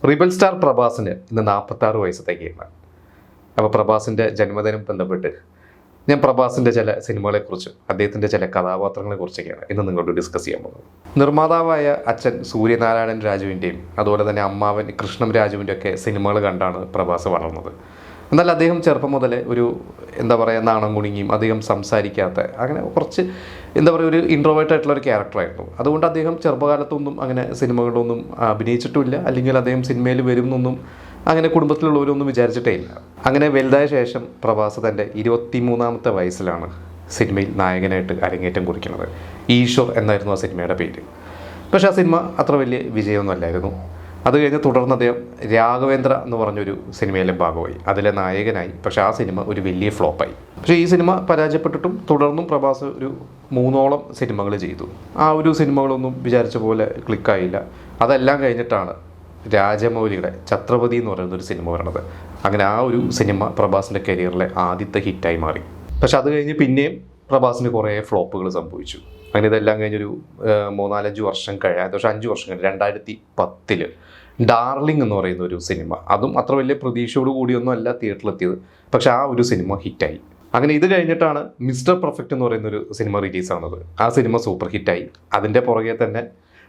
Rebel star പ്രഭാസിന് ഇന്ന് 46 വയസ്സ് തികയാണ്. അപ്പോൾ പ്രഭാസിൻ്റെ ജന്മദിനം ബന്ധപ്പെട്ട് ഞാൻ പ്രഭാസിൻ്റെ ചില സിനിമകളെക്കുറിച്ചും അദ്ദേഹത്തിൻ്റെ ചില കഥാപാത്രങ്ങളെക്കുറിച്ചൊക്കെയാണ് ഇന്ന് നിങ്ങളോട് ഡിസ്കസ് ചെയ്യാൻ പോകുന്നത്. നിർമ്മാതാവായ അച്ഛൻ സൂര്യനാരായണൻ രാജുവിൻ്റെയും അതുപോലെ തന്നെ അമ്മാവൻ കൃഷ്ണം രാജുവിൻ്റെ ഒക്കെ സിനിമകൾ കണ്ടാണ് പ്രഭാസ് വളർന്നത്. എന്നാൽ അദ്ദേഹം ചെറുപ്പം മുതലേ ഒരു നാണം കുണുങ്ങിയും അധികം സംസാരിക്കാത്ത അങ്ങനെ കുറച്ച് ഒരു ഇൻട്രോവേർട്ട് ആയിട്ടുള്ള ഒരു ക്യാരക്ടറായിരുന്നു. അതുകൊണ്ട് അദ്ദേഹം ചെറുപ്പകാലത്തൊന്നും അങ്ങനെ സിനിമകളൊന്നും അഭിനയിച്ചിട്ടുമില്ല, അല്ലെങ്കിൽ അദ്ദേഹം സിനിമയിൽ വരുമെന്നൊന്നും അങ്ങനെ കുടുംബത്തിലുള്ളവരൊന്നും വിചാരിച്ചിട്ടേ ഇല്ല. അങ്ങനെ വലുതായ ശേഷം പ്രഭാസ് തൻ്റെ 23-ാമത്തെ വയസ്സിലാണ് സിനിമയിൽ നായകനായിട്ട് അരങ്ങേറ്റം കുറിക്കുന്നത്. ഈശ്വർ എന്നായിരുന്നു ആ സിനിമയുടെ പേര്. പക്ഷേ ആ സിനിമ അത്ര വലിയ വിജയമൊന്നും അല്ലായിരുന്നു. അത് കഴിഞ്ഞ് തുടർന്ന് അദ്ദേഹം രാഘവേന്ദ്ര എന്ന് പറഞ്ഞൊരു സിനിമയിലെ ഭാഗമായി, അതിലെ നായകനായി. പക്ഷേ ആ സിനിമ ഒരു വലിയ ഫ്ലോപ്പായി. പക്ഷേ ഈ സിനിമ പരാജയപ്പെട്ടിട്ടും തുടർന്നും പ്രഭാസ് ഒരു 3ഓളം സിനിമകൾ ചെയ്തു. ആ ഒരു സിനിമകളൊന്നും വിചാരിച്ച പോലെ ക്ലിക്കായില്ല. അതെല്ലാം കഴിഞ്ഞിട്ടാണ് രാജമൗലിയുടെ ഛത്രപതി എന്ന് പറയുന്നൊരു സിനിമ വരണത്. അങ്ങനെ ആ ഒരു സിനിമ പ്രഭാസിൻ്റെ കരിയറിലെ ആദ്യത്തെ ഹിറ്റായി മാറി. പക്ഷെ അത് കഴിഞ്ഞ് പിന്നെയും പ്രഭാസിന് കുറേ ഫ്ലോപ്പുകൾ സംഭവിച്ചു. അങ്ങനെ ഇതെല്ലാം കഴിഞ്ഞൊരു 3-4-5 വർഷം കഴിഞ്ഞ 5 വർഷം കഴിഞ്ഞ് 2010 ഡാർലിംഗ് എന്ന് പറയുന്ന ഒരു സിനിമ, അതും അത്ര വലിയ പ്രതീക്ഷയോട് കൂടിയൊന്നും അല്ല തിയേറ്ററിലെത്തിയത്. പക്ഷെ ആ ഒരു സിനിമ ഹിറ്റായി. അങ്ങനെ ഇത് കഴിഞ്ഞിട്ടാണ് മിസ്റ്റർ പെർഫെക്റ്റ് എന്ന് പറയുന്നൊരു സിനിമ റിലീസാവുന്നത്. ആ സിനിമ സൂപ്പർ ഹിറ്റായി. അതിൻ്റെ പുറകെ തന്നെ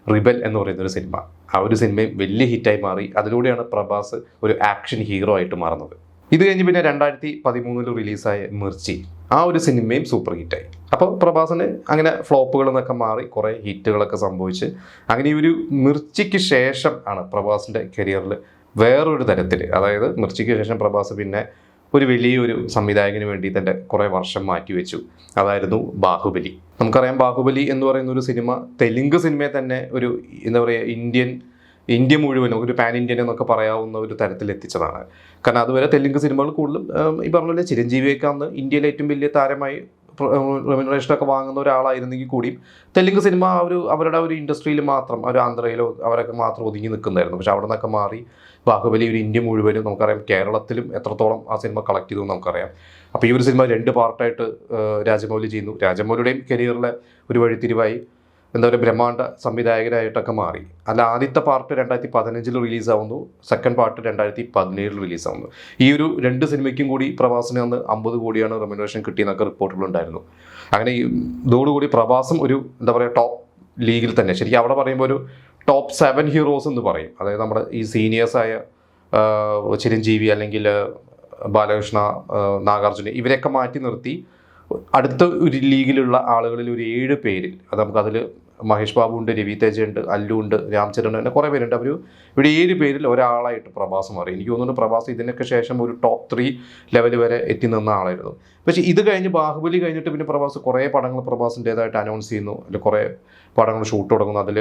റിബൽ എന്ന് പറയുന്നൊരു സിനിമ, ആ ഒരു സിനിമയും വലിയ ഹിറ്റായി മാറി. അതിലൂടെയാണ് പ്രഭാസ് ഒരു ആക്ഷൻ ഹീറോ ആയിട്ട് മാറുന്നത്. ഇത് കഴിഞ്ഞ് പിന്നെ 2013 റിലീസായ മിർച്ചി, ആ ഒരു സിനിമയും സൂപ്പർ ഹിറ്റായി. അപ്പോൾ പ്രഭാസിന് അങ്ങനെ ഫ്ലോപ്പുകൾ എന്നൊക്കെ മാറി കുറേ ഹിറ്റുകളൊക്കെ സംഭവിച്ച് അങ്ങനെ ഈ ഒരു മിർച്ചിക്ക് ശേഷം ആണ് പ്രഭാസിൻ്റെ കരിയറിൽ വേറൊരു തരത്തിൽ, അതായത് മിർച്ചിക്ക് ശേഷം പ്രഭാസ് പിന്നെ ഒരു വലിയൊരു സംവിധായകന് വേണ്ടി തൻ്റെ കുറേ വർഷം മാറ്റിവെച്ചു. അതായിരുന്നു ബാഹുബലി. നമുക്കറിയാം, ബാഹുബലി എന്ന് പറയുന്ന ഒരു സിനിമ തെലുങ്ക് സിനിമയെ തന്നെ ഒരു ഇന്ത്യ മുഴുവനും ഒരു പാൻ ഇന്ത്യൻ എന്നൊക്കെ പറയാവുന്ന ഒരു തരത്തിൽ എത്തിച്ചതാണ്. കാരണം അതുവരെ തെലുങ്ക് സിനിമകൾ കൂടുതലും ഈ പറഞ്ഞ പോലെ ചിരഞ്ജീവിയൊക്കെ അന്ന് ഇന്ത്യയിലെ ഏറ്റവും വലിയ താരമായി റെമ്യൂണറേഷനൊക്കെ വാങ്ങുന്ന ഒരാളായിരുന്നെങ്കിൽ കൂടിയും തെലുങ്ക് സിനിമ അവരുടെ ഒരു ഇൻഡസ്ട്രിയിൽ മാത്രം, ഒരു ആന്ധ്രയിലോ അവരൊക്കെ മാത്രം ഒതുങ്ങി നിൽക്കുന്നതായിരുന്നു. പക്ഷെ അവിടെ നിന്നൊക്കെ മാറി ബാഹുബലി ഒരു ഇന്ത്യ മുഴുവനും, നമുക്കറിയാം കേരളത്തിലും എത്രത്തോളം ആ സിനിമ കളക്ട് ചെയ്തു നമുക്കറിയാം. അപ്പോൾ ഈ ഒരു സിനിമ 2 പാർട്ടായിട്ട് രാജമൗലി ചെയ്യുന്നു. രാജമൗലിയുടെയും കരിയറിലെ ഒരു വഴിത്തിരിവായി ബ്രഹ്മാണ്ഡ സംവിധായകരായിട്ടൊക്കെ മാറി. അല്ല, ആദ്യത്തെ പാർട്ട് 2015 റിലീസാവുന്നു, സെക്കൻഡ് പാർട്ട് 2017 റിലീസാവുന്നു. ഈ ഒരു 2 സിനിമയ്ക്കും കൂടി പ്രഭാസിന് അന്ന് 50 കോടിയാണ് റെമ്യൂണറേഷൻ കിട്ടിയെന്നൊക്കെ റിപ്പോർട്ടുകളുണ്ടായിരുന്നു. അങ്ങനെ ഇതോടുകൂടി പ്രഭാസും ഒരു ടോപ്പ് ലീഗിൽ തന്നെ, ശരിക്കും അവിടെ പറയുമ്പോൾ ഒരു ടോപ്പ് 7 ഹീറോസ് എന്ന് പറയും. അതായത് നമ്മുടെ ഈ സീനിയേഴ്സായ ചിരഞ്ജീവി അല്ലെങ്കിൽ ബാലകൃഷ്ണ, നാഗാർജുന, ഇവരെയൊക്കെ മാറ്റി നിർത്തി അടുത്ത ഒരു ലീഗിലുള്ള ആളുകളിൽ ഒരു 7 പേരിൽ, അത് നമുക്കതിൽ മഹേഷ് ബാബു ഉണ്ട്, രവി തേജ ഉണ്ട്, അല്ലു ഉണ്ട്, രാംചരൺ, അങ്ങനെ കുറേ പേരുണ്ട്. അവർ ഇവിടെ 7 പേരിൽ ഒരാളായിട്ട് പ്രഭാസ് മാറി. എനിക്ക് തോന്നുന്നു പ്രഭാസ് ഇതിനൊക്കെ ശേഷം ഒരു ടോപ്പ് 3 ലെവൽ വരെ എത്തി നിന്ന ആളായിരുന്നു. പക്ഷേ ഇത് കഴിഞ്ഞ് ബാഹുബലി കഴിഞ്ഞിട്ട് പിന്നെ പ്രഭാസ് കുറേ പടങ്ങൾ പ്രഭാസിൻ്റേതായിട്ട് അനൗൺസ് ചെയ്യുന്നു, അതിൽ കുറേ പടങ്ങൾ ഷൂട്ട് തുടങ്ങുന്നു. അതിൽ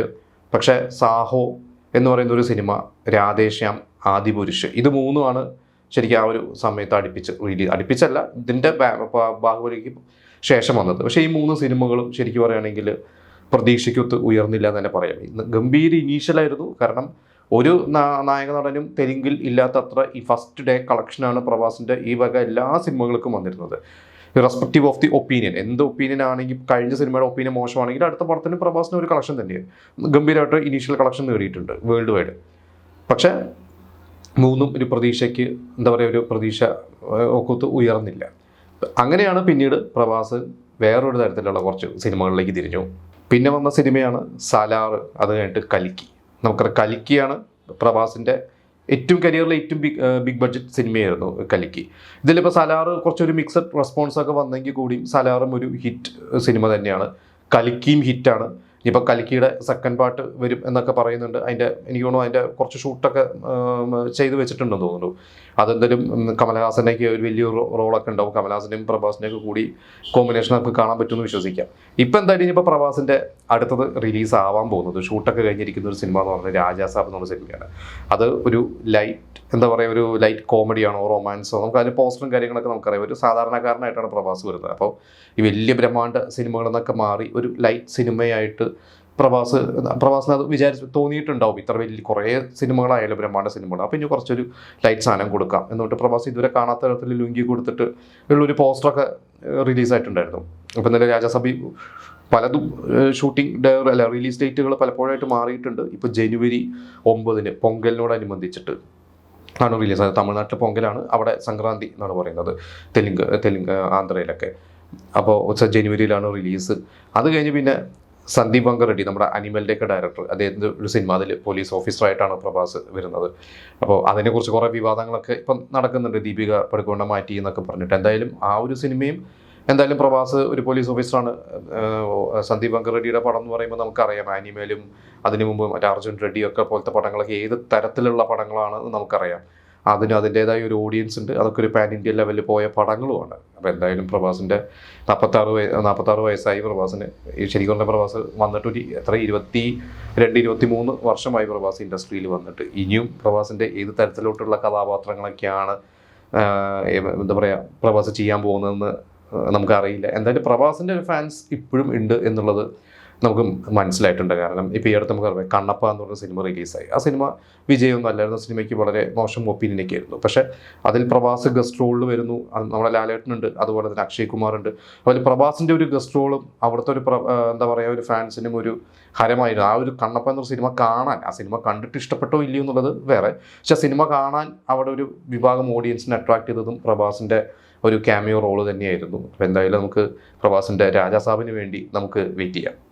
പക്ഷേ സാഹോ എന്ന് പറയുന്ന ഒരു സിനിമ, രാധേശ്യാം, ആദിപുരുഷ്, ഇത് 3ആണ് ശരിക്കും ആ ഒരു സമയത്ത് അടുപ്പിച്ചല്ല ഇതിൻ്റെ ബാഹുബലിക്ക് ശേഷം വന്നത്. പക്ഷേ ഈ 3 സിനിമകളും ശരിക്കും പറയുകയാണെങ്കിൽ പ്രതീക്ഷയ്ക്കൊത്ത് ഉയർന്നില്ല എന്ന് തന്നെ പറയാം. ഗംഭീര ഇനീഷ്യലായിരുന്നു. കാരണം ഒരു നായക നടനും തെലുങ്കിൽ ഇല്ലാത്തത്ര ഈ ഫസ്റ്റ് ഡേ കളക്ഷനാണ് പ്രഭാസിൻ്റെ ഈ വക എല്ലാ സിനിമകൾക്കും വന്നിരുന്നത്. റെസ്പെക്റ്റീവ് ഓഫ് ദി ഒപ്പീനിയൻ, എന്ത് ഒപ്പീനിയൻ ആണെങ്കിൽ, കഴിഞ്ഞ സിനിമയുടെ ഒപ്പീനിയൻ മോശമാണെങ്കിൽ അടുത്ത പടത്തിന് പ്രഭാസിന് ഒരു കളക്ഷൻ തന്നെയാണ്. ഗംഭീരമായിട്ട് ഇനീഷ്യൽ കളക്ഷൻ നേടിയിട്ടുണ്ട് വേൾഡ് വൈഡ്. പക്ഷേ 3ഉം ഒരു പ്രതീക്ഷയ്ക്ക് ഒരു പ്രതീക്ഷ ഒക്കത്ത് ഉയർന്നില്ല. അങ്ങനെയാണ് പിന്നീട് പ്രഭാസ് വേറൊരു തരത്തിലുള്ള കുറച്ച് സിനിമകളിലേക്ക് തിരിഞ്ഞു. പിന്നെ വന്ന സിനിമയാണ് സലാർ, അത് കഴിഞ്ഞിട്ട് കൽക്കി. നമുക്കറിയാം കൽക്കിയാണ് പ്രഭാസിൻ്റെ കരിയറിലെ ഏറ്റവും ബിഗ് ബഡ്ജറ്റ് സിനിമയായിരുന്നു കൽക്കി. ഇതിലിപ്പോൾ സലാർ കുറച്ചൊരു മിക്സഡ് റെസ്പോൺസൊക്കെ വന്നെങ്കിൽ കൂടിയും സലാറും ഒരു ഹിറ്റ് സിനിമ തന്നെയാണ്, കൽക്കിയും ഹിറ്റാണ്. ഇനിയിപ്പോൾ കൽക്കിയുടെ സെക്കൻഡ് പാർട്ട് വരും എന്നൊക്കെ പറയുന്നുണ്ട്. എനിക്ക് തോന്നുന്നു അതിൻ്റെ കുറച്ച് ഷൂട്ടൊക്കെ ചെയ്ത് വെച്ചിട്ടുണ്ടെന്ന് തോന്നുന്നു. അതെന്തായാലും കമൽഹാസനേക്ക് ഒരു വലിയൊരു റോളൊക്കെ ഉണ്ടാവും. കമൽഹാസൻ്റെയും പ്രഭാസിൻ്റെയൊക്കെ കൂടി കോമ്പിനേഷനൊക്കെ കാണാൻ പറ്റുമെന്ന് വിശ്വസിക്കാം. ഇപ്പോൾ എന്തായാലും ഇനിയിപ്പോൾ പ്രഭാസിൻ്റെ അടുത്തത് റിലീസ് ആവാൻ പോകുന്നത്, ഷൂട്ടൊക്കെ കഴിഞ്ഞിരിക്കുന്ന ഒരു സിനിമ എന്ന് പറഞ്ഞാൽ രാജാസാബ് എന്നുള്ള സിനിമയാണ്. അത് ഒരു ഒരു ലൈറ്റ് കോമഡിയാണോ റൊമാൻസോ, നമുക്ക് അതിൻ്റെ പോസ്റ്ററും കാര്യങ്ങളൊക്കെ നമുക്കറിയാം. ഒരു സാധാരണക്കാരനായിട്ടാണ് പ്രഭാസ് വരുന്നത്. അപ്പോൾ ഈ വലിയ ബ്രഹ്മാണ്ഡ സിനിമകളെന്നൊക്കെ മാറി ഒരു ലൈറ്റ് സിനിമയായിട്ട് പ്രഭാസിന് അത് തോന്നിയിട്ടുണ്ടാവും. ഇത്ര വലിയ കുറേ സിനിമകളായാലും ബ്രഹ്മാണ്ഡ സിനിമകൾ, അപ്പോൾ ഇനി കുറച്ചൊരു ലൈറ്റ് സാധനം കൊടുക്കാം എന്നിട്ട് പ്രഭാസ് ഇതുവരെ കാണാത്ത തരത്തിൽ ലുങ്കി കൊടുത്തിട്ട് ഉള്ളൊരു പോസ്റ്ററൊക്കെ റിലീസായിട്ടുണ്ടായിരുന്നു. അപ്പോൾ ഇന്നലെ രാജാസഭി പലതും ഷൂട്ടിംഗ് അല്ല റിലീസ് ഡേറ്റുകൾ പലപ്പോഴായിട്ട് മാറിയിട്ടുണ്ട്. ഇപ്പോൾ ജനുവരി 9 പൊങ്കലിനോടനുബന്ധിച്ചിട്ട് ആണ് റിലീസ്. അത് തമിഴ്നാട്ടിൽ പൊങ്കലാണ്, അവിടെ സംക്രാന്തി എന്നാണ് പറയുന്നത്, തെലുങ്ക് ആന്ധ്രയിലൊക്കെ. അപ്പോൾ ജനുവരിയിലാണ് റിലീസ്. അത് കഴിഞ്ഞ് പിന്നെ സന്ദീപ് വെങ്കറെഡ്ഡി, നമ്മുടെ അനിമലിൻ്റെയൊക്കെ ഡയറക്ടർ, അദ്ദേഹത്തിൻ്റെ ഒരു സിനിമ, അതിൽ പോലീസ് ഓഫീസറായിട്ടാണ് പ്രഭാസ് വരുന്നത്. അപ്പോൾ അതിനെക്കുറിച്ച് കുറേ വിവാദങ്ങളൊക്കെ ഇപ്പം നടക്കുന്നുണ്ട്, ദീപിക പടുക്കോണെ മാറ്റി എന്നൊക്കെ പറഞ്ഞിട്ട്. എന്തായാലും ആ ഒരു സിനിമയും എന്തായാലും പ്രഭാസ് ഒരു പോലീസ് ഓഫീസറാണ്. സന്ദീപ് വെങ്കറെഡ്ഡിയുടെ പടം എന്ന് പറയുമ്പോൾ നമുക്കറിയാം, ആനിമലും അതിനു മുമ്പ് മറ്റേ അർജുൻ റെഡ്ഡിയൊക്കെ പോലത്തെ പടങ്ങളൊക്കെ ഏത് തരത്തിലുള്ള പടങ്ങളാണെന്ന് നമുക്കറിയാം. അതിൻ്റേതായ ഒരു ഓഡിയൻസ് ഉണ്ട്. അതൊക്കെ ഒരു പാൻ ഇന്ത്യൻ ലെവലിൽ പോയ പടങ്ങളുമാണ്. അപ്പോൾ എന്തായാലും പ്രഭാസിൻ്റെ 46 വയസ്സായി പ്രഭാസിന്. ശരിക്കും പറഞ്ഞ പ്രഭാസ് വന്നിട്ട് ഒരു 22-23 വർഷമായി പ്രഭാസ് ഇൻഡസ്ട്രിയിൽ വന്നിട്ട്. ഇനിയും പ്രഭാസിൻ്റെ ഏത് തരത്തിലോട്ടുള്ള കഥാപാത്രങ്ങളൊക്കെയാണ് എന്താ പറയുക പ്രഭാസ് ചെയ്യാൻ പോകുന്നതെന്ന് നമുക്കറിയില്ല. എന്തായാലും പ്രഭാസിൻ്റെ ഒരു ഫാൻസ് ഇപ്പോഴും ഉണ്ട് എന്നുള്ളത് നമുക്ക് മനസ്സിലായിട്ടുണ്ട്. കാരണം ഇപ്പോൾ ഈ അടുത്ത് നമുക്കറിയാം, കണ്ണപ്പ എന്ന് പറഞ്ഞ സിനിമ റിലീസായി. ആ സിനിമ വിജയമൊന്നും അല്ലായിരുന്നു. സിനിമയ്ക്ക് വളരെ മോശം ഒപ്പീനിയനൊക്കെ ആയിരുന്നു. പക്ഷേ അതിൽ പ്രഭാസ് ഗസ്റ്റ് റോളിൽ വരുന്നു. നമ്മുടെ ലാലേട്ടനുണ്ട്, അതുപോലെ തന്നെ അക്ഷയ് കുമാർ ഉണ്ട്. അതുപോലെ പ്രഭാസിൻ്റെ ഒരു ഗസ്റ്റ് റോളും അവിടുത്തെ ഒരു എന്താ പറയുക, ഒരു ഫാൻസിനും ഒരു ഹരമായിരുന്നു. ആ ഒരു കണ്ണപ്പ എന്നൊരു സിനിമ കാണാൻ, ആ സിനിമ കണ്ടിട്ട് ഇഷ്ടപ്പെട്ടോ ഇല്ലയോ എന്നുള്ളത് വേറെ, പക്ഷെ സിനിമ കാണാൻ അവിടെ ഒരു വിഭാഗം ഓഡിയൻസിനെ അട്രാക്ട് ചെയ്തതും പ്രഭാസിൻ്റെ ഒരു ക്യാമിയോ റോള് തന്നെയായിരുന്നു. അപ്പോൾ എന്തായാലും നമുക്ക് പ്രഭാസിൻ്റെ രാജാസാബിന് വേണ്ടി നമുക്ക് വെയിറ്റ് ചെയ്യാം.